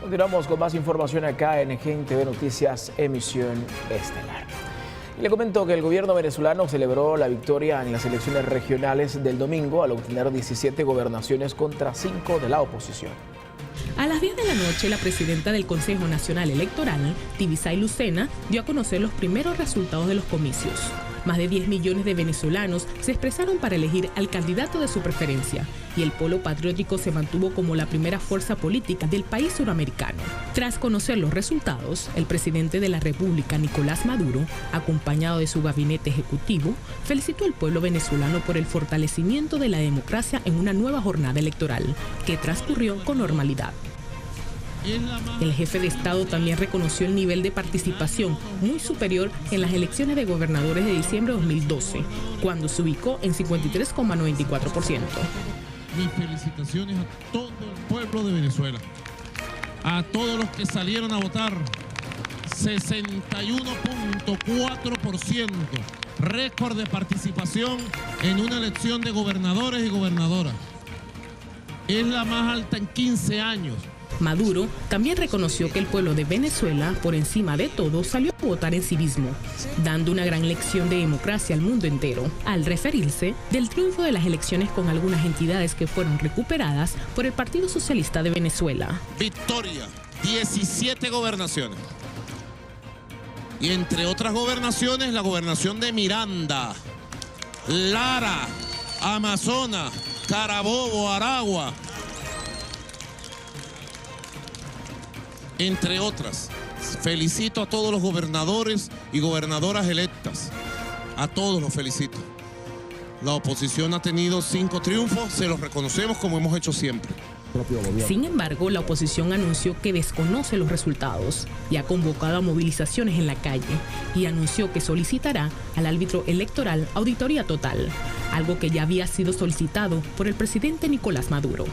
Continuamos con más información acá en EGEN TV Noticias, emisión estelar. Y le comento que el gobierno venezolano celebró la victoria en las elecciones regionales del domingo al obtener 17 gobernaciones contra 5 de la oposición. A las 10 de la noche, la presidenta del Consejo Nacional Electoral, Tibisay Lucena, dio a conocer los primeros resultados de los comicios. Más de 10 millones de venezolanos se expresaron para elegir al candidato de su preferencia y el polo patriótico se mantuvo como la primera fuerza política del país suramericano. Tras conocer los resultados, el presidente de la República, Nicolás Maduro, acompañado de su gabinete ejecutivo, felicitó al pueblo venezolano por el fortalecimiento de la democracia en una nueva jornada electoral que transcurrió con normalidad. El jefe de Estado también reconoció el nivel de participación muy superior en las elecciones de gobernadores de diciembre de 2012, cuando se ubicó en 53,94%. Mis felicitaciones a todo el pueblo de Venezuela, a todos los que salieron a votar, 61,4%, récord de participación en una elección de gobernadores y gobernadoras. Es la más alta en 15 años. Maduro también reconoció que el pueblo de Venezuela, por encima de todo, salió a votar en civismo, dando una gran lección de democracia al mundo entero, al referirse del triunfo de las elecciones con algunas entidades que fueron recuperadas por el Partido Socialista de Venezuela. Victoria, 17 gobernaciones. Y entre otras gobernaciones, la gobernación de Miranda, Lara, Amazonas, Carabobo, Aragua, entre otras. Felicito a todos los gobernadores y gobernadoras electas. A todos los felicito. La oposición ha tenido 5 triunfos, se los reconocemos como hemos hecho siempre. Sin embargo, la oposición anunció que desconoce los resultados y ha convocado a movilizaciones en la calle y anunció que solicitará al árbitro electoral auditoría total, algo que ya había sido solicitado por el presidente Nicolás Maduro.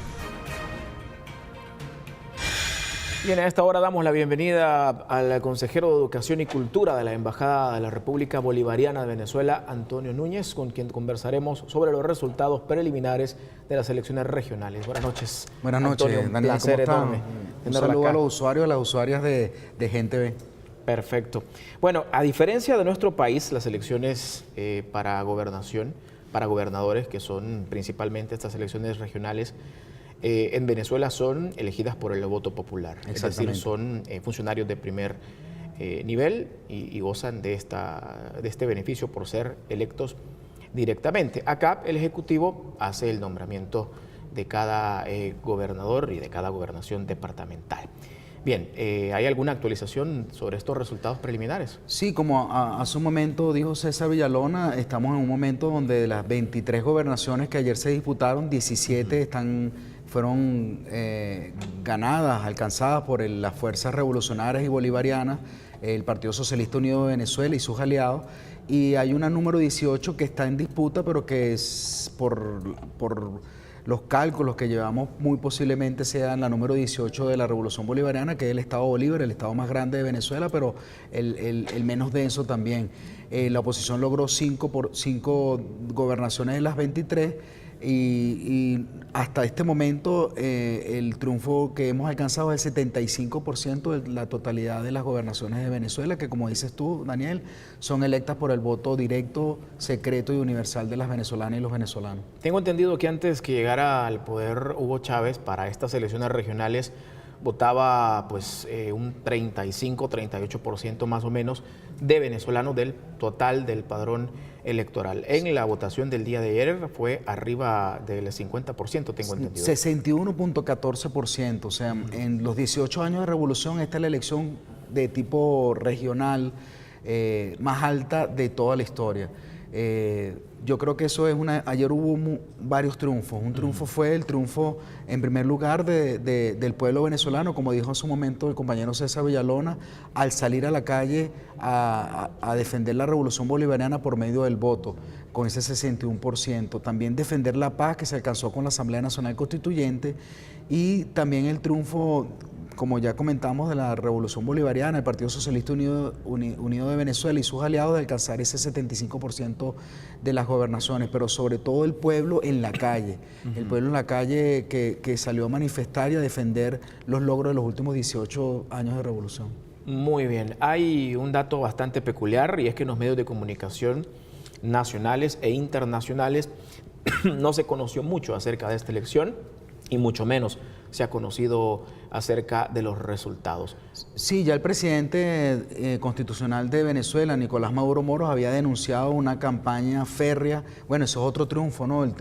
Bien, a esta hora damos la bienvenida al consejero de Educación y Cultura de la Embajada de la República Bolivariana de Venezuela, Antonio Núñez, con quien conversaremos sobre los resultados preliminares de las elecciones regionales. Buenas noches. Buenas noches, Antonio, Daniel, ¿cómo están? Un saludo acá a los usuarios, a las usuarias de EGEN TV. Perfecto. Bueno, a diferencia de nuestro país, las elecciones para gobernación, para gobernadores, que son principalmente estas elecciones regionales, en Venezuela son elegidas por el voto popular, es decir, son funcionarios de primer nivel y gozan de este beneficio por ser electos directamente. Acá el Ejecutivo hace el nombramiento de cada gobernador y de cada gobernación departamental. Bien, ¿hay alguna actualización sobre estos resultados preliminares? Sí, como hace un momento dijo César Villalona, estamos en un momento donde de las 23 gobernaciones que ayer se disputaron, 17 fueron ganadas, alcanzadas por las fuerzas revolucionarias y bolivarianas, el Partido Socialista Unido de Venezuela y sus aliados, y hay una número 18 que está en disputa, pero que es por los cálculos que llevamos, muy posiblemente sea la número 18 de la Revolución Bolivariana, que es el Estado Bolívar, el estado más grande de Venezuela, pero el menos denso también. La oposición logró 5 gobernaciones de las 23, y hasta este momento el triunfo que hemos alcanzado es el 75% de la totalidad de las gobernaciones de Venezuela, que como dices tú, Daniel, son electas por el voto directo, secreto y universal de las venezolanas y los venezolanos. Tengo entendido que antes que llegara al poder Hugo Chávez, para estas elecciones regionales votaba pues un 35-38% más o menos de venezolanos del total del padrón electoral. En la votación del día de ayer fue arriba del 50%, tengo entendido. 61,14%, o sea, en los 18 años de revolución esta es la elección de tipo regional más alta de toda la historia. Yo creo que eso es ayer hubo varios triunfos. Un triunfo fue el triunfo, en primer lugar, del pueblo venezolano, como dijo en su momento el compañero César Villalona, al salir a la calle a defender la revolución bolivariana por medio del voto, con ese 61%. También defender la paz que se alcanzó con la Asamblea Nacional Constituyente, y también el triunfo como ya comentamos, de la Revolución Bolivariana, el Partido Socialista Unido de Venezuela y sus aliados de alcanzar ese 75% de las gobernaciones, pero sobre todo el pueblo en la calle, el pueblo en la calle que salió a manifestar y a defender los logros de los últimos 18 años de revolución. Muy bien, hay un dato bastante peculiar y es que en los medios de comunicación nacionales e internacionales no se conoció mucho acerca de esta elección y mucho menos se ha conocido acerca de los resultados. Sí, ya el presidente constitucional de Venezuela, Nicolás Maduro Moros, había denunciado una campaña férrea. Bueno, eso es otro triunfo, ¿no?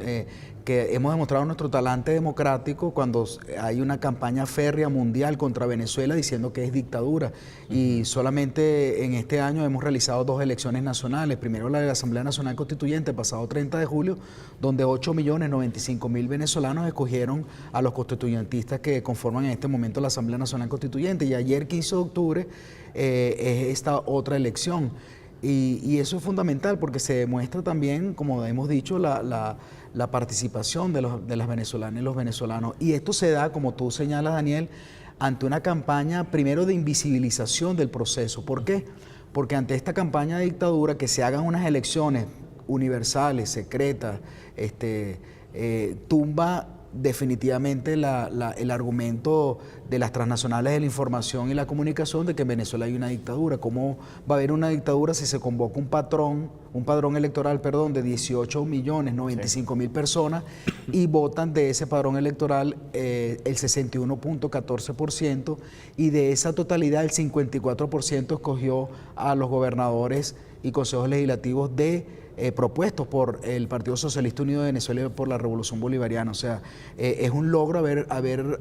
Que hemos demostrado nuestro talante democrático cuando hay una campaña férrea mundial contra Venezuela diciendo que es dictadura. Y solamente en este año hemos realizado 2 elecciones nacionales. Primero la de la Asamblea Nacional Constituyente, pasado 30 de julio, donde 8.095.000 venezolanos escogieron a los constituyentistas que conforman en este momento la Asamblea Nacional Constituyente. Y ayer, 15 de octubre, es esta otra elección. Y eso es fundamental porque se demuestra también, como hemos dicho, la participación de las venezolanas y los venezolanos. Y esto se da, como tú señalas, Daniel, ante una campaña primero de invisibilización del proceso. ¿Por qué? Porque ante esta campaña de dictadura, que se hagan unas elecciones universales, secretas, tumba definitivamente el argumento de las transnacionales de la información y la comunicación de que en Venezuela hay una dictadura. ¿Cómo va a haber una dictadura si se convoca un padrón electoral, de 18.095.000 personas y votan de ese padrón electoral el 61.14% y de esa totalidad el 54% escogió a los gobernadores y consejos legislativos propuestos por el Partido Socialista Unido de Venezuela y por la Revolución Bolivariana? O sea, es un logro haber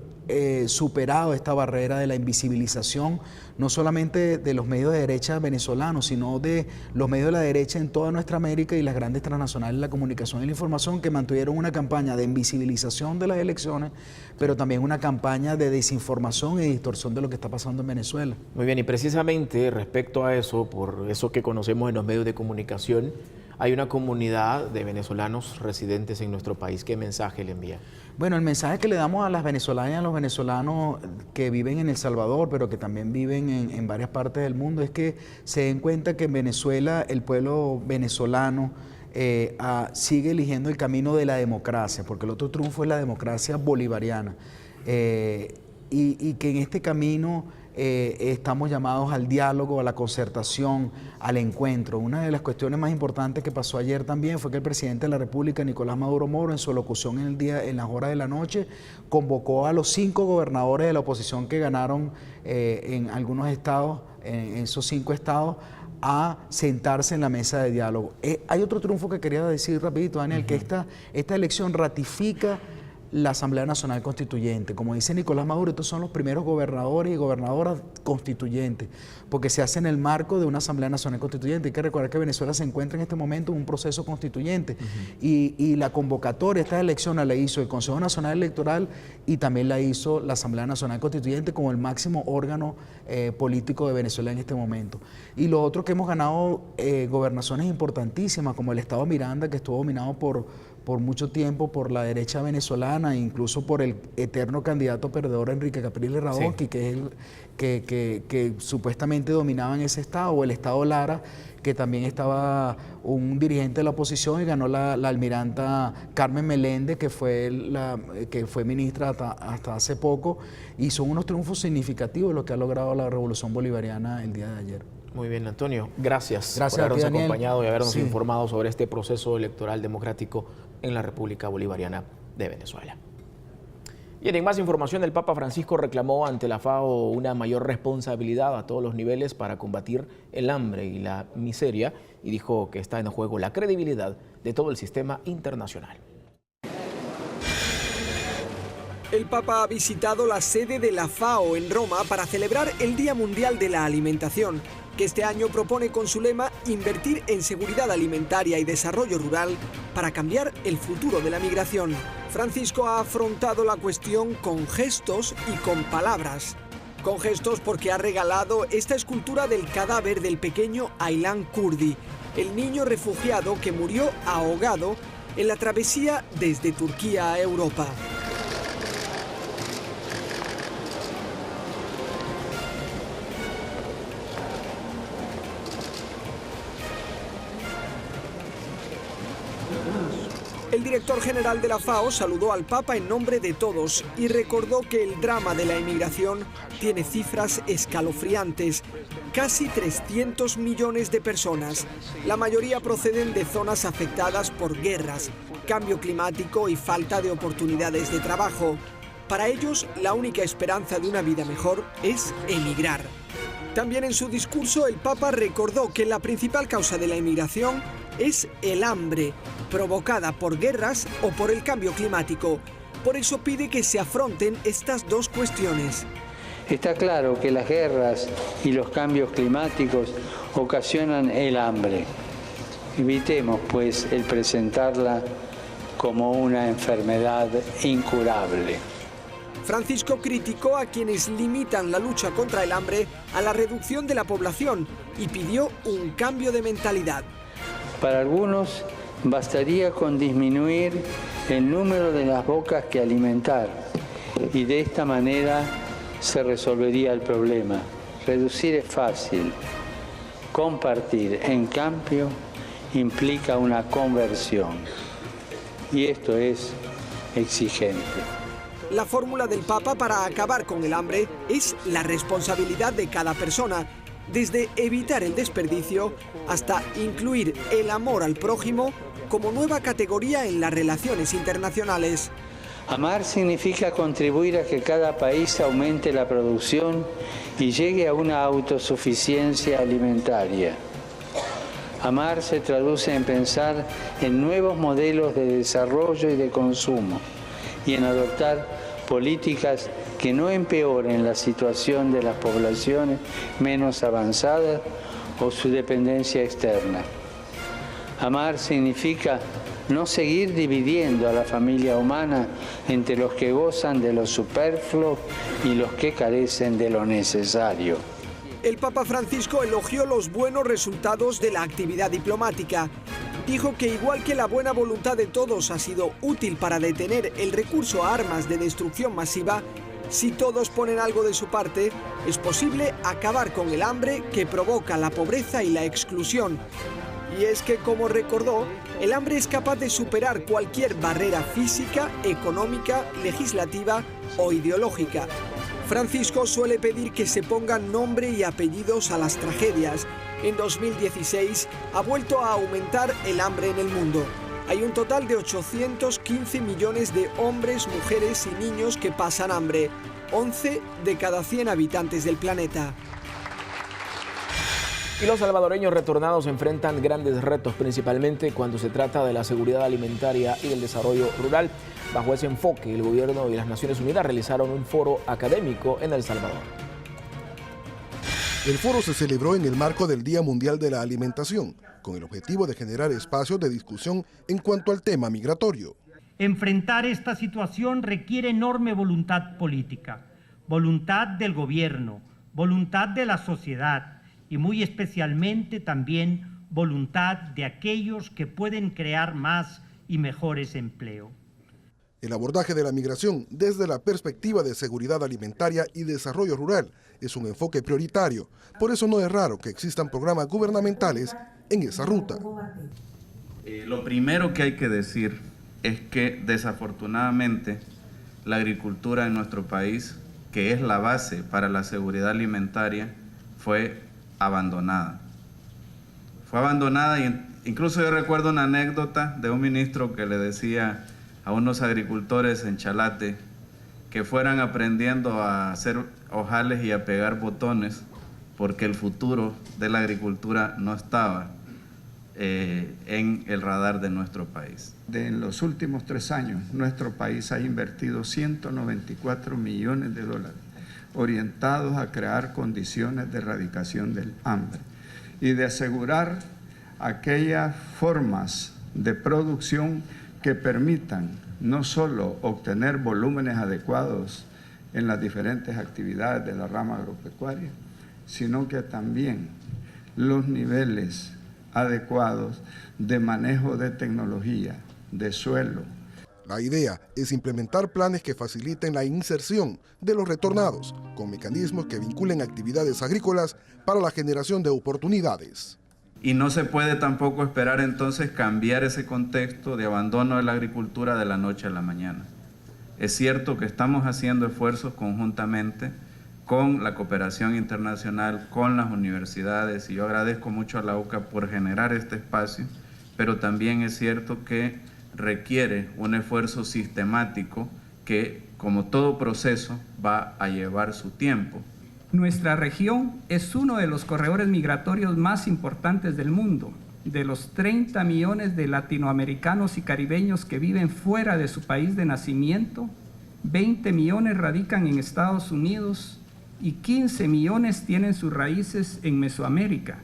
superado esta barrera de la invisibilización, no solamente de los medios de derecha venezolanos, sino de los medios de la derecha en toda nuestra América y las grandes transnacionales de la comunicación y la información, que mantuvieron una campaña de invisibilización de las elecciones, pero también una campaña de desinformación y distorsión de lo que está pasando en Venezuela. Muy bien, y precisamente respecto a eso, por eso que conocemos en los medios de comunicación, hay una comunidad de venezolanos residentes en nuestro país. ¿Qué mensaje le envía? Bueno, el mensaje que le damos a las venezolanas y a los venezolanos que viven en El Salvador, pero que también viven en varias partes del mundo, es que se den cuenta que en Venezuela el pueblo venezolano sigue eligiendo el camino de la democracia, porque el otro triunfo es la democracia bolivariana, y que en este camino estamos llamados al diálogo, a la concertación, al encuentro. Una de las cuestiones más importantes que pasó ayer también fue que el presidente de la República, Nicolás Maduro Moros, en su locución en las horas de la noche, convocó a los 5 gobernadores de la oposición que ganaron en algunos estados, en esos 5 estados, a sentarse en la mesa de diálogo. Hay otro triunfo que quería decir rapidito, Daniel, que esta elección ratifica la Asamblea Nacional Constituyente. Como dice Nicolás Maduro, estos son los primeros gobernadores y gobernadoras constituyentes, porque se hace en el marco de una Asamblea Nacional Constituyente. Hay que recordar que Venezuela se encuentra en este momento en un proceso constituyente, y la convocatoria, esta elección la hizo el Consejo Nacional Electoral y también la hizo la Asamblea Nacional Constituyente como el máximo órgano político de Venezuela en este momento. Y lo otro, que hemos ganado gobernaciones importantísimas, como el estado Miranda, que estuvo dominado por mucho tiempo por la derecha venezolana, e incluso por el eterno candidato perdedor Enrique Capriles Radonqui, que es que supuestamente dominaba en ese estado, o el estado Lara, que también estaba un dirigente de la oposición y ganó la almiranta Carmen Meléndez, que fue ministra hasta hace poco, y son unos triunfos significativos los que ha logrado la Revolución Bolivariana el día de ayer. Muy bien, Antonio. Gracias por habernos acompañado y habernos informado sobre este proceso electoral democrático en la República Bolivariana de Venezuela. Bien, en más información, el Papa Francisco reclamó ante la FAO una mayor responsabilidad a todos los niveles para combatir el hambre y la miseria, y dijo que está en juego la credibilidad de todo el sistema internacional. El Papa ha visitado la sede de la FAO en Roma para celebrar el Día Mundial de la Alimentación, que este año propone con su lema invertir en seguridad alimentaria y desarrollo rural para cambiar el futuro de la migración. Francisco ha afrontado la cuestión con gestos y con palabras. Con gestos porque ha regalado esta escultura del cadáver del pequeño Aylan Kurdi, el niño refugiado que murió ahogado en la travesía desde Turquía a Europa. El director general de la FAO saludó al Papa en nombre de todos y recordó que el drama de la emigración tiene cifras escalofriantes. Casi 300 millones de personas. La mayoría proceden de zonas afectadas por guerras, cambio climático y falta de oportunidades de trabajo. Para ellos, la única esperanza de una vida mejor es emigrar. También en su discurso, el Papa recordó que la principal causa de la emigración es el hambre, provocada por guerras o por el cambio climático. Por eso pide que se afronten estas dos cuestiones. Está claro que las guerras y los cambios climáticos ocasionan el hambre. Evitemos, pues, el presentarla como una enfermedad incurable. Francisco criticó a quienes limitan la lucha contra el hambre a la reducción de la población y pidió un cambio de mentalidad. Para algunos bastaría con disminuir el número de las bocas que alimentar y de esta manera se resolvería el problema. Reducir es fácil, compartir, en cambio, implica una conversión y esto es exigente. La fórmula del Papa para acabar con el hambre es la responsabilidad de cada persona, desde evitar el desperdicio hasta incluir el amor al prójimo como nueva categoría en las relaciones internacionales. Amar significa contribuir a que cada país aumente la producción y llegue a una autosuficiencia alimentaria. Amar se traduce en pensar en nuevos modelos de desarrollo y de consumo y en adoptar políticas que no empeoren la situación de las poblaciones menos avanzadas o su dependencia externa. Amar significa no seguir dividiendo a la familia humana entre los que gozan de lo superfluo y los que carecen de lo necesario. El Papa Francisco elogió los buenos resultados de la actividad diplomática. Dijo que igual que la buena voluntad de todos ha sido útil para detener el recurso a armas de destrucción masiva, si todos ponen algo de su parte, es posible acabar con el hambre que provoca la pobreza y la exclusión. Y es que, como recordó, el hambre es capaz de superar cualquier barrera física, económica, legislativa o ideológica. Francisco suele pedir que se pongan nombre y apellidos a las tragedias. En 2016 ha vuelto a aumentar el hambre en el mundo. Hay un total de 815 millones de hombres, mujeres y niños que pasan hambre, 11 de cada 100 habitantes del planeta. Y los salvadoreños retornados enfrentan grandes retos, principalmente cuando se trata de la seguridad alimentaria y el desarrollo rural. Bajo ese enfoque, el gobierno y las Naciones Unidas realizaron un foro académico en El Salvador. El foro se celebró en el marco del Día Mundial de la Alimentación, con el objetivo de generar espacios de discusión en cuanto al tema migratorio. Enfrentar esta situación requiere enorme voluntad política, voluntad del gobierno, voluntad de la sociedad y muy especialmente también voluntad de aquellos que pueden crear más y mejores empleos. El abordaje de la migración desde la perspectiva de seguridad alimentaria y desarrollo rural es un enfoque prioritario. Por eso no es raro que existan programas gubernamentales en esa ruta. Lo primero que hay que decir es que desafortunadamente la agricultura en nuestro país, que es la base para la seguridad alimentaria, fue abandonada. Fue abandonada y incluso yo recuerdo una anécdota de un ministro que le decía a unos agricultores en Chalate que fueran aprendiendo a hacer ojales y a pegar botones porque el futuro de la agricultura no estaba en el radar de nuestro país. En los últimos 3 años, nuestro país ha invertido 194 millones de dólares orientados a crear condiciones de erradicación del hambre y de asegurar aquellas formas de producción que permitan no solo obtener volúmenes adecuados en las diferentes actividades de la rama agropecuaria, sino que también los niveles adecuados de manejo de tecnología, de suelo. La idea es implementar planes que faciliten la inserción de los retornados, con mecanismos que vinculen actividades agrícolas para la generación de oportunidades. Y no se puede tampoco esperar entonces cambiar ese contexto de abandono de la agricultura de la noche a la mañana. Es cierto que estamos haciendo esfuerzos conjuntamente con la cooperación internacional, con las universidades, y yo agradezco mucho a la UCA por generar este espacio, pero también es cierto que requiere un esfuerzo sistemático que, como todo proceso, va a llevar su tiempo. Nuestra región es uno de los corredores migratorios más importantes del mundo. De los 30 millones de latinoamericanos y caribeños que viven fuera de su país de nacimiento, 20 millones radican en Estados Unidos y 15 millones tienen sus raíces en Mesoamérica.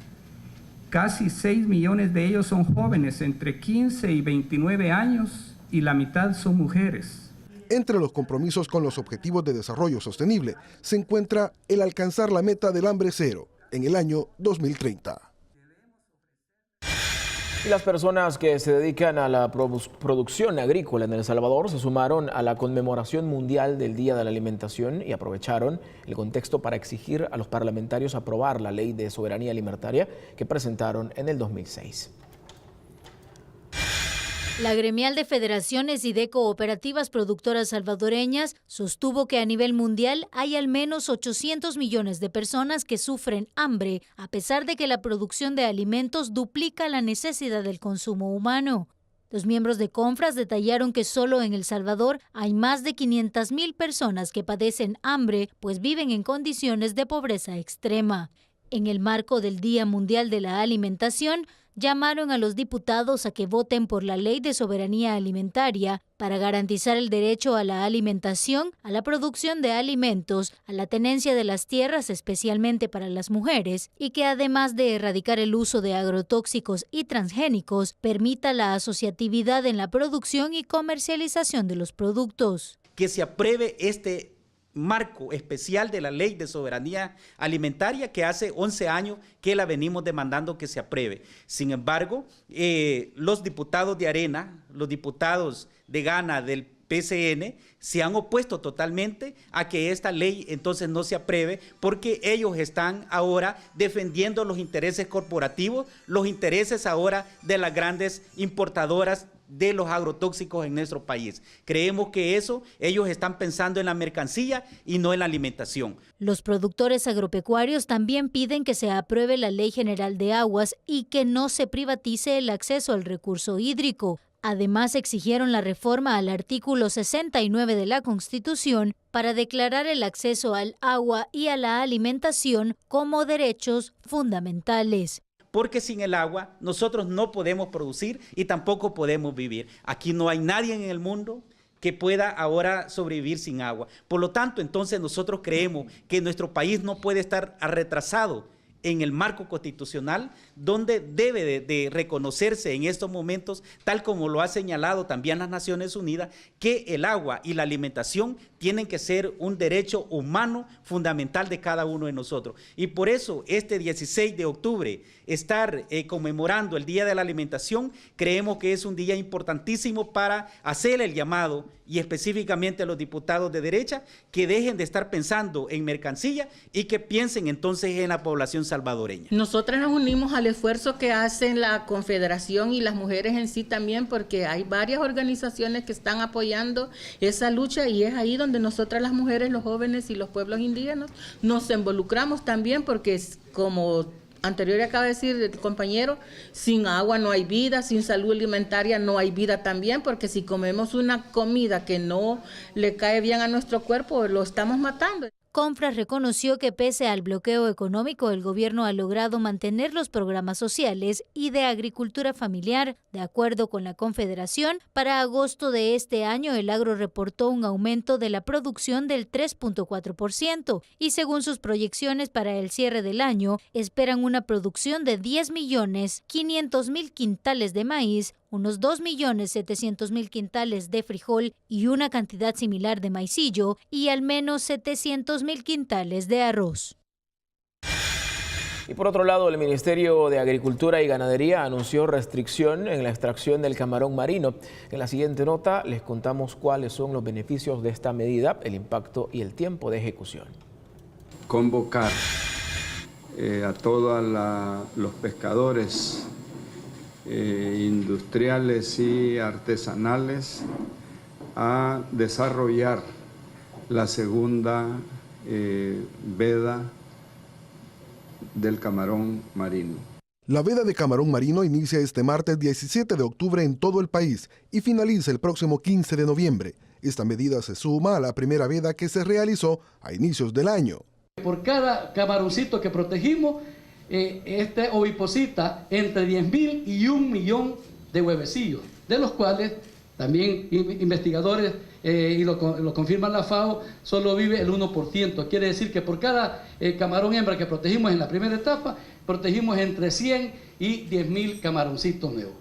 Casi 6 millones de ellos son jóvenes entre 15 y 29 años y la mitad son mujeres. Entre los compromisos con los Objetivos de Desarrollo Sostenible se encuentra el alcanzar la meta del hambre cero en el año 2030. Y las personas que se dedican a la producción agrícola en El Salvador se sumaron a la conmemoración mundial del Día de la Alimentación y aprovecharon el contexto para exigir a los parlamentarios aprobar la Ley de Soberanía Alimentaria que presentaron en el 2006. La gremial de federaciones y de cooperativas productoras salvadoreñas sostuvo que a nivel mundial hay al menos 800 millones de personas que sufren hambre, a pesar de que la producción de alimentos duplica la necesidad del consumo humano. Los miembros de Confras detallaron que solo en El Salvador hay más de 500,000 personas que padecen hambre, pues viven en condiciones de pobreza extrema. En el marco del Día Mundial de la Alimentación, llamaron a los diputados a que voten por la Ley de Soberanía Alimentaria para garantizar el derecho a la alimentación, a la producción de alimentos, a la tenencia de las tierras, especialmente para las mujeres, y que además de erradicar el uso de agrotóxicos y transgénicos, permita la asociatividad en la producción y comercialización de los productos. Que se apruebe este marco especial de la Ley de Soberanía Alimentaria, que hace 11 años que la venimos demandando que se apruebe. Sin embargo, los diputados de Arena, los diputados de Gana, del PCN, se han opuesto totalmente a que esta ley entonces no se apruebe, porque ellos están ahora defendiendo los intereses corporativos, los intereses ahora de las grandes importadoras de los agrotóxicos en nuestro país. Creemos que ellos están pensando en la mercancía y no en la alimentación. Los productores agropecuarios también piden que se apruebe la Ley General de Aguas y que no se privatice el acceso al recurso hídrico. Además, exigieron la reforma al artículo 69 de la Constitución para declarar el acceso al agua y a la alimentación como derechos fundamentales. Porque sin el agua nosotros no podemos producir y tampoco podemos vivir. Aquí no hay nadie en el mundo que pueda ahora sobrevivir sin agua. Por lo tanto, entonces nosotros creemos que nuestro país no puede estar retrasado en el marco constitucional, donde debe de reconocerse en estos momentos, tal como lo ha señalado también las Naciones Unidas, que el agua y la alimentación tienen que ser un derecho humano fundamental de cada uno de nosotros. Y por eso este 16 de octubre, estar conmemorando el Día de la Alimentación, creemos que es un día importantísimo para hacer el llamado, y específicamente a los diputados de derecha, que dejen de estar pensando en mercancía y que piensen entonces en la población salvadoreña. Nosotras nos unimos al esfuerzo que hacen la Confederación y las mujeres en sí también, porque hay varias organizaciones que están apoyando esa lucha, y es ahí donde nosotras las mujeres, los jóvenes y los pueblos indígenas nos involucramos también, porque es como anterior acaba de decir el compañero, sin agua no hay vida, sin salud alimentaria no hay vida también, porque si comemos una comida que no le cae bien a nuestro cuerpo, lo estamos matando. Confras reconoció que pese al bloqueo económico, el gobierno ha logrado mantener los programas sociales y de agricultura familiar. De acuerdo con la Confederación, para agosto de este año el agro reportó un aumento de la producción del 3.4% y según sus proyecciones para el cierre del año, esperan una producción de 10.500.000 quintales de maíz, unos 2.700.000 quintales de frijol y una cantidad similar de maicillo y al menos 700.000 quintales de arroz. Y por otro lado, el Ministerio de Agricultura y Ganadería anunció restricción en la extracción del camarón marino. En la siguiente nota les contamos cuáles son los beneficios de esta medida, el impacto y el tiempo de ejecución. Convocar a todos los pescadores industriales y artesanales a desarrollar la segunda veda del camarón marino. La veda de camarón marino inicia este martes 17 de octubre en todo el país y finaliza el próximo 15 de noviembre. Esta medida se suma a la primera veda que se realizó a inicios del año. Por cada camaroncito que protegimos, este oviposita entre 10.000 y 1 millón de huevecillos, de los cuales también investigadores, y lo confirman la FAO, solo vive el 1%. Quiere decir que por cada camarón hembra que protegimos en la primera etapa, protegimos entre 100 y 10.000 camaroncitos nuevos.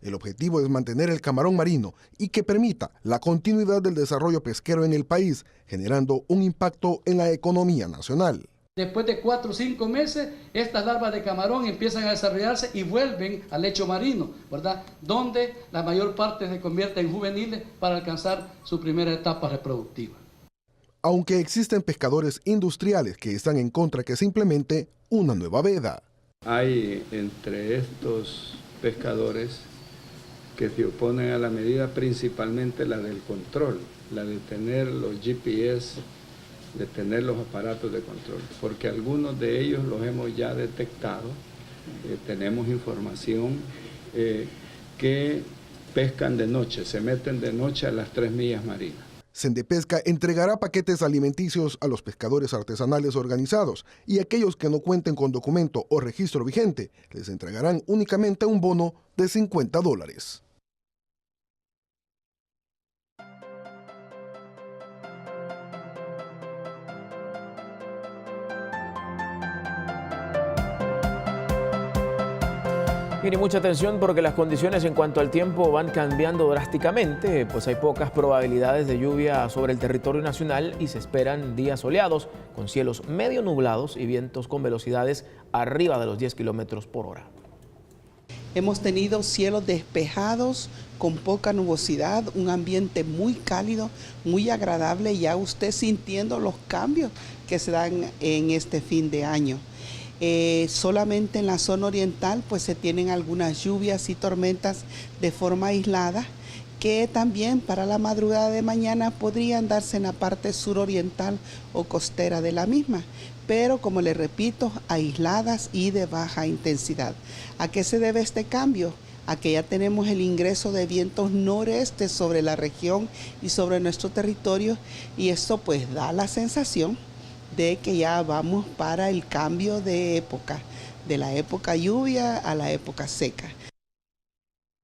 El objetivo es mantener el camarón marino y que permita la continuidad del desarrollo pesquero en el país, generando un impacto en la economía nacional. Después de 4 o 5 meses, estas larvas de camarón empiezan a desarrollarse y vuelven al lecho marino, ¿verdad? Donde la mayor parte se convierte en juveniles para alcanzar su primera etapa reproductiva. Aunque existen pescadores industriales que están en contra que se implemente una nueva veda. Hay entre estos pescadores que se oponen a la medida, principalmente la del control, la de tener los GPS, de tener los aparatos de control, porque algunos de ellos los hemos ya detectado, tenemos información que pescan de noche, se meten de noche a las 3 millas marinas. Sendepesca entregará paquetes alimenticios a los pescadores artesanales organizados y aquellos que no cuenten con documento o registro vigente les entregarán únicamente un bono de $50. Miren, mucha atención porque las condiciones en cuanto al tiempo van cambiando drásticamente, pues hay pocas probabilidades de lluvia sobre el territorio nacional y se esperan días soleados, con cielos medio nublados y vientos con velocidades arriba de los 10 kilómetros por hora. Hemos tenido cielos despejados, con poca nubosidad, un ambiente muy cálido, muy agradable, ya usted sintiendo los cambios que se dan en este fin de año. Solamente en la zona oriental pues se tienen algunas lluvias y tormentas de forma aislada que también para la madrugada de mañana podrían darse en la parte suroriental o costera de la misma, pero como les repito, aisladas y de baja intensidad. ¿A qué se debe este cambio? A que ya tenemos el ingreso de vientos noreste sobre la región y sobre nuestro territorio y esto pues da la sensación de que ya vamos para el cambio de época, de la época lluvia a la época seca.